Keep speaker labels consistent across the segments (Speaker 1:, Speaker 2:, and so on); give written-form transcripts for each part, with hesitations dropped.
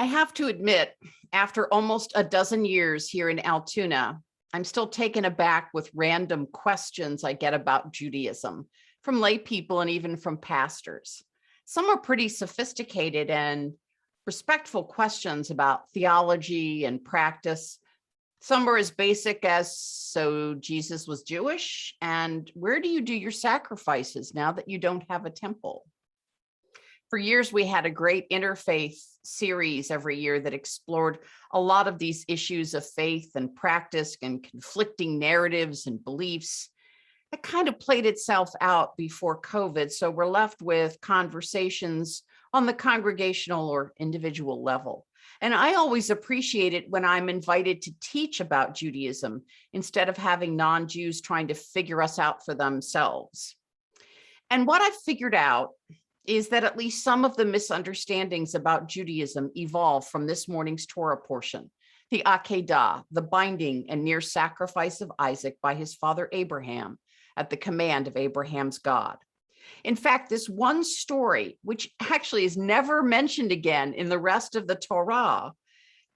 Speaker 1: I have to admit, after almost a dozen years here in Altoona, I'm still taken aback with random questions I get about Judaism from lay people and even from pastors. Some are pretty sophisticated and respectful questions about theology and practice. Some are as basic as, so Jesus was Jewish, and where do you do your sacrifices now that you don't have a temple? For years, we had a great interfaith series every year that explored a lot of these issues of faith and practice and conflicting narratives and beliefs. It kind of played itself out before COVID, so we're left with conversations on the congregational or individual level. And I always appreciate it when I'm invited to teach about Judaism instead of having non-Jews trying to figure us out for themselves. And what I've figured out is that at least some of the misunderstandings about Judaism evolved from this morning's Torah portion, the Akedah, the binding and near sacrifice of Isaac by his father Abraham at the command of Abraham's God. In fact, this one story, which actually is never mentioned again in the rest of the Torah,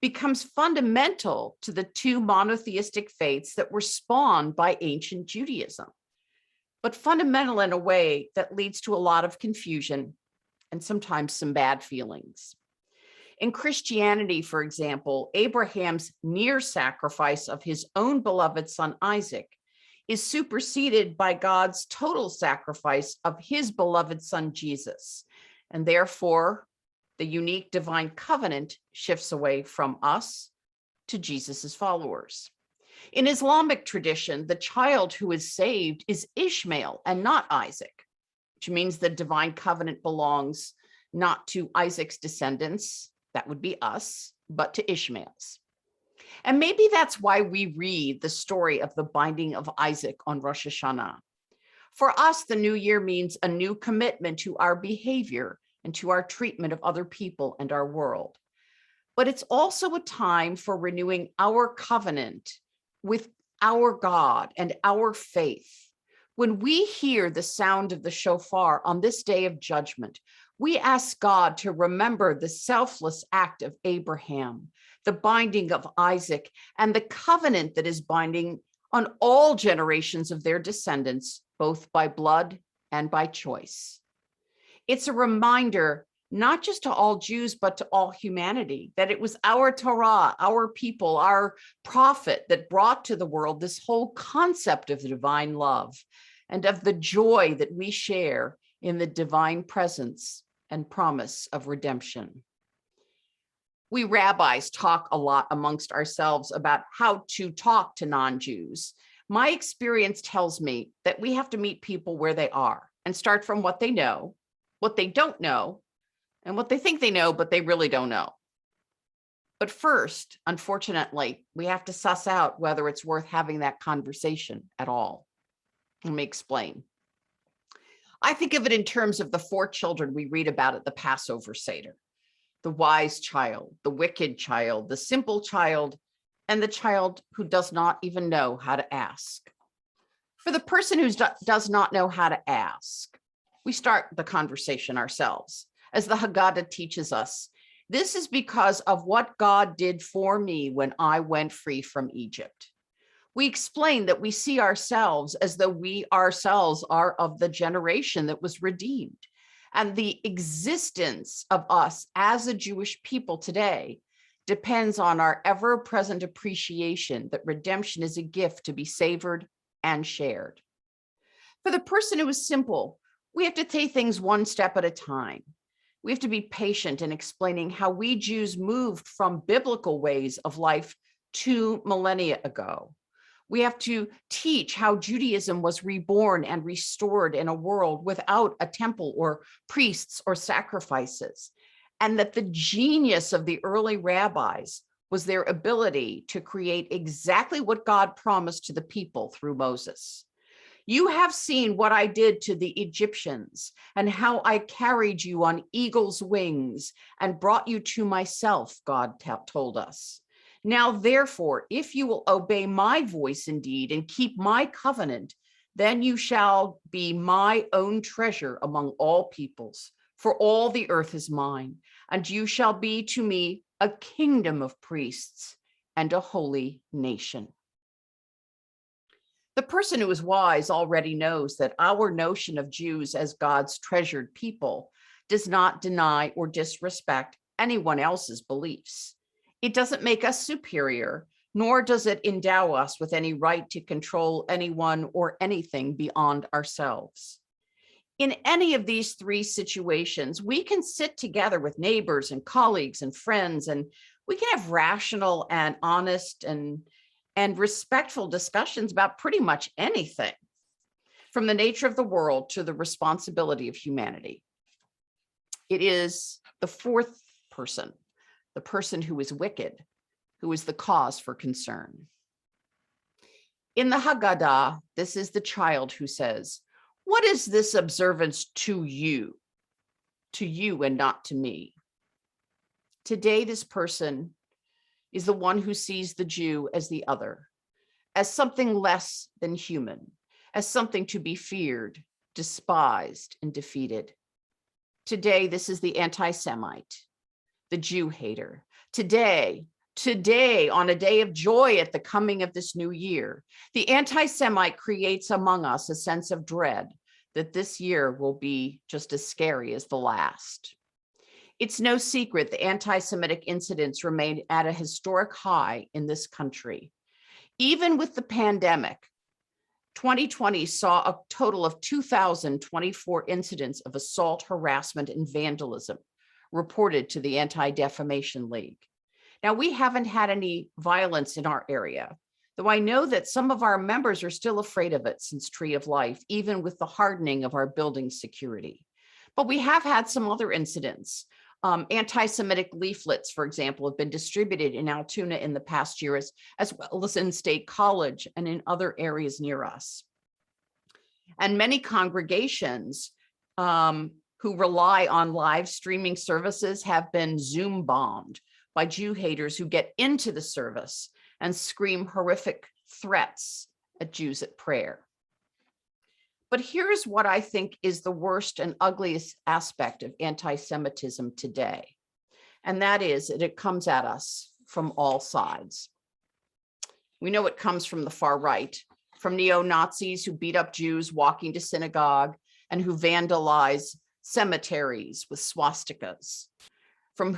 Speaker 1: becomes fundamental to the two monotheistic faiths that were spawned by ancient Judaism, but fundamental in a way that leads to a lot of confusion and sometimes some bad feelings. In Christianity, for example, Abraham's near sacrifice of his own beloved son Isaac is superseded by God's total sacrifice of his beloved son Jesus. And therefore, the unique divine covenant shifts away from us to Jesus's followers. In Islamic tradition, the child who is saved is Ishmael and not Isaac, which means the divine covenant belongs not to Isaac's descendants, that would be us, but to Ishmael's. And maybe that's why we read the story of the binding of Isaac on Rosh Hashanah. For us, the new year means a new commitment to our behavior and to our treatment of other people and our world. But it's also a time for renewing our covenant with our God and our faith. When we hear the sound of the shofar on this day of judgment, we ask God to remember the selfless act of Abraham, the binding of Isaac, and the covenant that is binding on all generations of their descendants, both by blood and by choice. It's a reminder, not just to all Jews, but to all humanity, that it was our Torah, our people, our prophet that brought to the world this whole concept of the divine love and of the joy that we share in the divine presence and promise of redemption. We rabbis talk a lot amongst ourselves about how to talk to non-Jews. My experience tells me that we have to meet people where they are and start from what they know, what they don't know, and what they think they know, but they really don't know. But first, unfortunately, we have to suss out whether it's worth having that conversation at all. Let me explain. I think of it in terms of the four children we read about at the Passover Seder: the wise child, the wicked child, the simple child, and the child who does not even know how to ask. For the person who does not know how to ask, we start the conversation ourselves. As the Haggadah teaches us, this is because of what God did for me when I went free from Egypt. We explain that we see ourselves as though we ourselves are of the generation that was redeemed. And the existence of us as a Jewish people today depends on our ever-present appreciation that redemption is a gift to be savored and shared. For the person who is simple, we have to take things one step at a time. We have to be patient in explaining how we Jews moved from biblical ways of life 2 millennia ago. We have to teach how Judaism was reborn and restored in a world without a temple or priests or sacrifices, and that the genius of the early rabbis was their ability to create exactly what God promised to the people through Moses. You have seen what I did to the Egyptians and how I carried you on eagle's wings and brought you to myself, God told us. Now, therefore, if you will obey my voice indeed and keep my covenant, then you shall be my own treasure among all peoples, for all the earth is mine, and you shall be to me a kingdom of priests, and a holy nation. The person who is wise already knows that our notion of Jews as God's treasured people does not deny or disrespect anyone else's beliefs. It doesn't make us superior, nor does it endow us with any right to control anyone or anything beyond ourselves. In any of these three situations, we can sit together with neighbors and colleagues and friends, and we can have rational and honest and respectful discussions about pretty much anything, from the nature of the world to the responsibility of humanity. It is the fourth person, the person who is wicked, who is the cause for concern. In the Haggadah, this is the child who says, "What is this observance to you and not to me?" Today, this person is the one who sees the Jew as the other, as something less than human, as something to be feared, despised, and defeated. Today, this is the anti-Semite, the Jew hater. Today, on a day of joy at the coming of this new year, the anti-Semite creates among us a sense of dread that this year will be just as scary as the last. It's no secret the anti-Semitic incidents remain at a historic high in this country. Even with the pandemic, 2020 saw a total of 2,024 incidents of assault, harassment, and vandalism reported to the Anti-Defamation League. Now, we haven't had any violence in our area, though I know that some of our members are still afraid of it since Tree of Life, even with the hardening of our building security. But we have had some other incidents. Anti-Semitic leaflets, for example, have been distributed in Altoona in the past year, as well as in State College and in other areas near us. And many congregations who rely on live streaming services have been Zoom bombed by Jew haters who get into the service and scream horrific threats at Jews at prayer. But here's what I think is the worst and ugliest aspect of anti-Semitism today, and that is that it comes at us from all sides. We know it comes from the far right, from neo-Nazis who beat up Jews walking to synagogue and who vandalize cemeteries with swastikas, from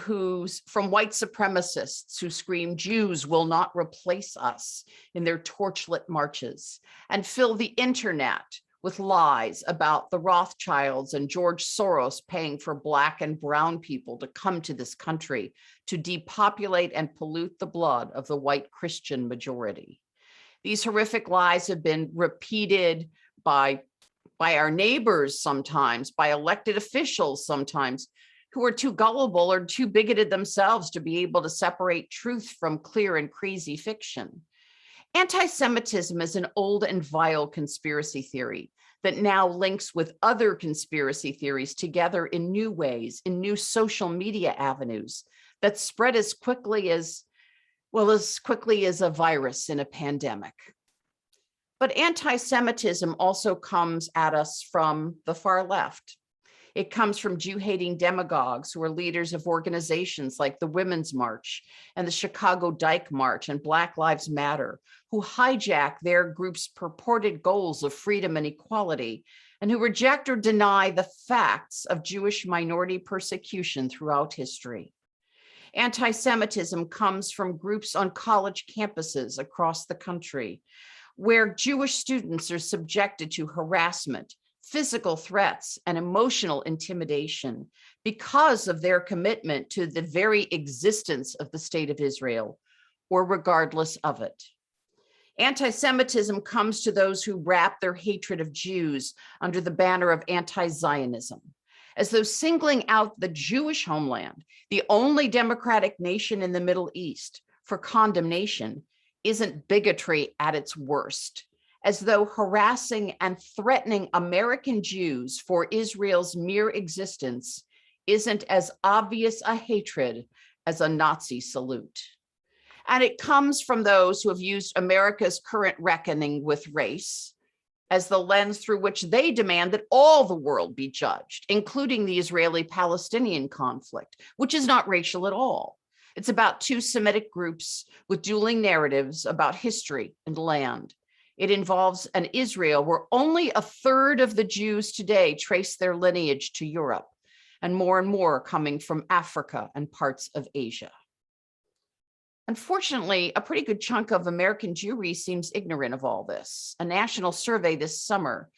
Speaker 1: white supremacists who scream, "Jews will not replace us," in their torchlit marches, and fill the internet with lies about the Rothschilds and George Soros paying for Black and brown people to come to this country to depopulate and pollute the blood of the white Christian majority. These horrific lies have been repeated by our neighbors sometimes, by elected officials sometimes, who are too gullible or too bigoted themselves to be able to separate truth from clear and crazy fiction. Anti-Semitism is an old and vile conspiracy theory that now links with other conspiracy theories together in new ways, in new social media avenues that spread as quickly as a virus in a pandemic. But anti-Semitism also comes at us from the far left. It comes from Jew-hating demagogues who are leaders of organizations like the Women's March and the Chicago Dyke March and Black Lives Matter, who hijack their group's purported goals of freedom and equality, and who reject or deny the facts of Jewish minority persecution throughout history. Anti-Semitism comes from groups on college campuses across the country, where Jewish students are subjected to harassment, physical threats, and emotional intimidation because of their commitment to the very existence of the State of Israel, or regardless of it. Anti-Semitism comes to those who wrap their hatred of Jews under the banner of anti-Zionism, as though singling out the Jewish homeland, the only democratic nation in the Middle East, for condemnation isn't bigotry at its worst, as though harassing and threatening American Jews for Israel's mere existence isn't as obvious a hatred as a Nazi salute. And it comes from those who have used America's current reckoning with race as the lens through which they demand that all the world be judged, including the Israeli-Palestinian conflict, which is not racial at all, It's about two Semitic groups with dueling narratives about history and land. It involves an Israel where only a third of the Jews today trace their lineage to Europe, and more coming from Africa and parts of Asia. Unfortunately, a pretty good chunk of American Jewry seems ignorant of all this. A national survey this summer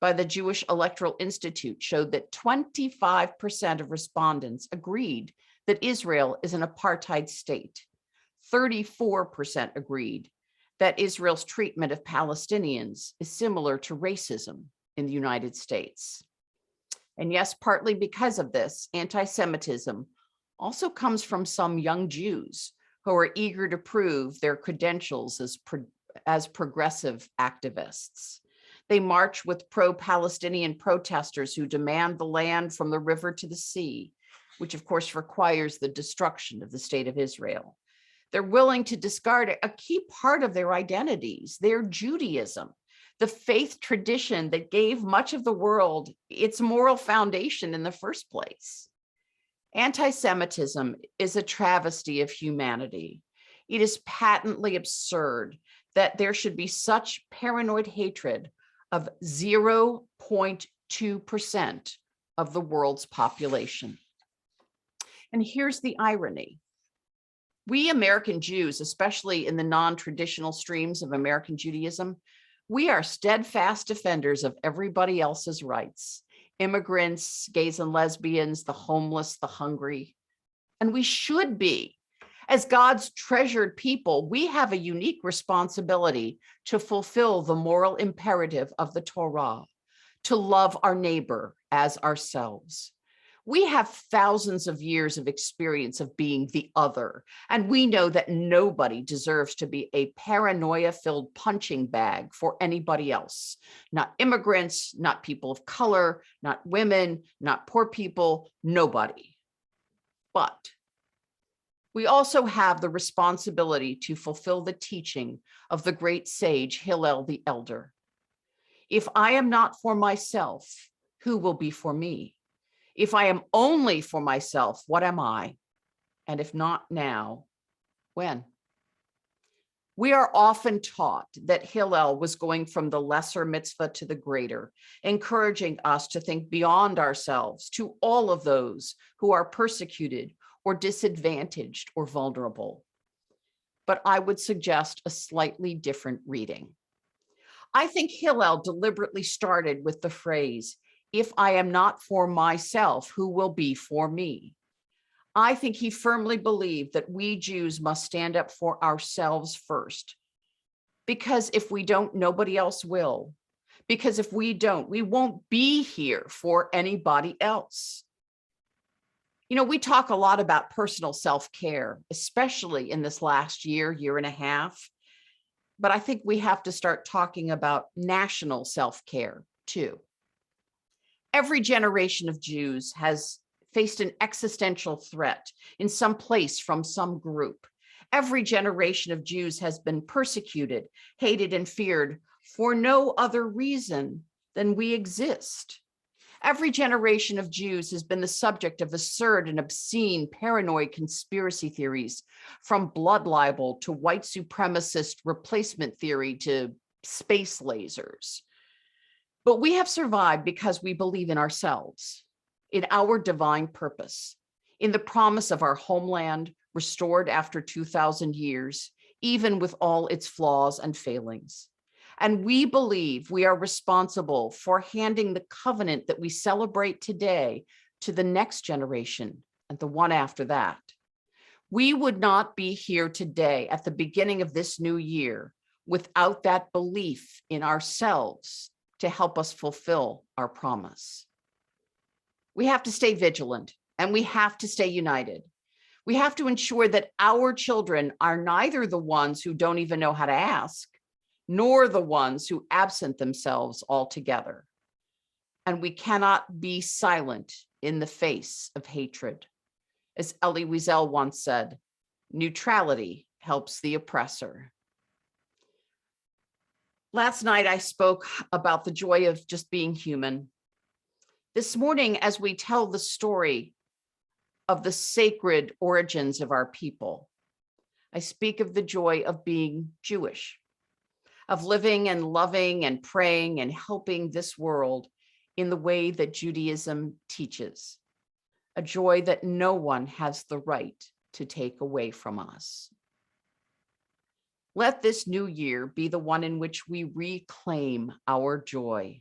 Speaker 1: by the Jewish Electoral Institute showed that 25% of respondents agreed that Israel is an apartheid state. 34% agreed that Israel's treatment of Palestinians is similar to racism in the United States. And yes, partly because of this, anti-Semitism also comes from some young Jews who are eager to prove their credentials as progressive activists. They march with pro-Palestinian protesters who demand the land from the river to the sea, which of course requires the destruction of the state of Israel. They're willing to discard a key part of their identities, their Judaism, the faith tradition that gave much of the world its moral foundation in the first place. Anti-Semitism is a travesty of humanity. It is patently absurd that there should be such paranoid hatred of 0.2% of the world's population. And here's the irony. We American Jews, especially in the non-traditional streams of American Judaism, we are steadfast defenders of everybody else's rights. Immigrants, gays and lesbians, the homeless, the hungry. And we should be. As God's treasured people, we have a unique responsibility to fulfill the moral imperative of the Torah, to love our neighbor as ourselves. We have thousands of years of experience of being the other, and we know that nobody deserves to be a paranoia-filled punching bag for anybody else. Not immigrants, not people of color, not women, not poor people, nobody. But we also have the responsibility to fulfill the teaching of the great sage Hillel the Elder. If I am not for myself, who will be for me? If I am only for myself, what am I? And if not now, when? We are often taught that Hillel was going from the lesser mitzvah to the greater, encouraging us to think beyond ourselves to all of those who are persecuted or disadvantaged or vulnerable. But I would suggest a slightly different reading. I think Hillel deliberately started with the phrase, if I am not for myself, who will be for me? I think he firmly believed that we Jews must stand up for ourselves first. Because if we don't, nobody else will. Because if we don't, we won't be here for anybody else. You know, we talk a lot about personal self-care, especially in this last year, year and a half. But I think we have to start talking about national self-care too. Every generation of Jews has faced an existential threat in some place from some group. Every generation of Jews has been persecuted, hated, and feared for no other reason than we exist. Every generation of Jews has been the subject of absurd and obscene paranoid conspiracy theories, from blood libel to white supremacist replacement theory to space lasers. But we have survived because we believe in ourselves, in our divine purpose, in the promise of our homeland restored after 2,000 years, even with all its flaws and failings. And we believe we are responsible for handing the covenant that we celebrate today to the next generation and the one after that. We would not be here today at the beginning of this new year without that belief in ourselves to help us fulfill our promise. We have to stay vigilant and we have to stay united. We have to ensure that our children are neither the ones who don't even know how to ask, nor the ones who absent themselves altogether. And we cannot be silent in the face of hatred. As Elie Wiesel once said, neutrality helps the oppressor. Last night, I spoke about the joy of just being human. This morning, as we tell the story of the sacred origins of our people. I speak of the joy of being Jewish, of living and loving and praying and helping this world in the way that Judaism teaches, a joy that no one has the right to take away from us. Let this new year be the one in which we reclaim our joy,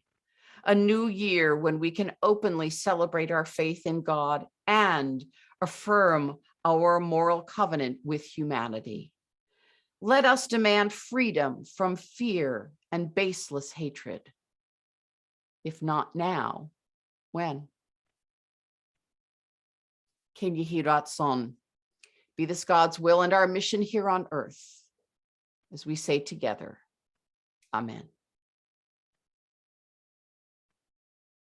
Speaker 1: a new year when we can openly celebrate our faith in God and affirm our moral covenant with humanity. Let us demand freedom from fear and baseless hatred. If not now, when? Ken Yehi Ratzon, be this God's will and our mission here on earth, as we say together, Amen.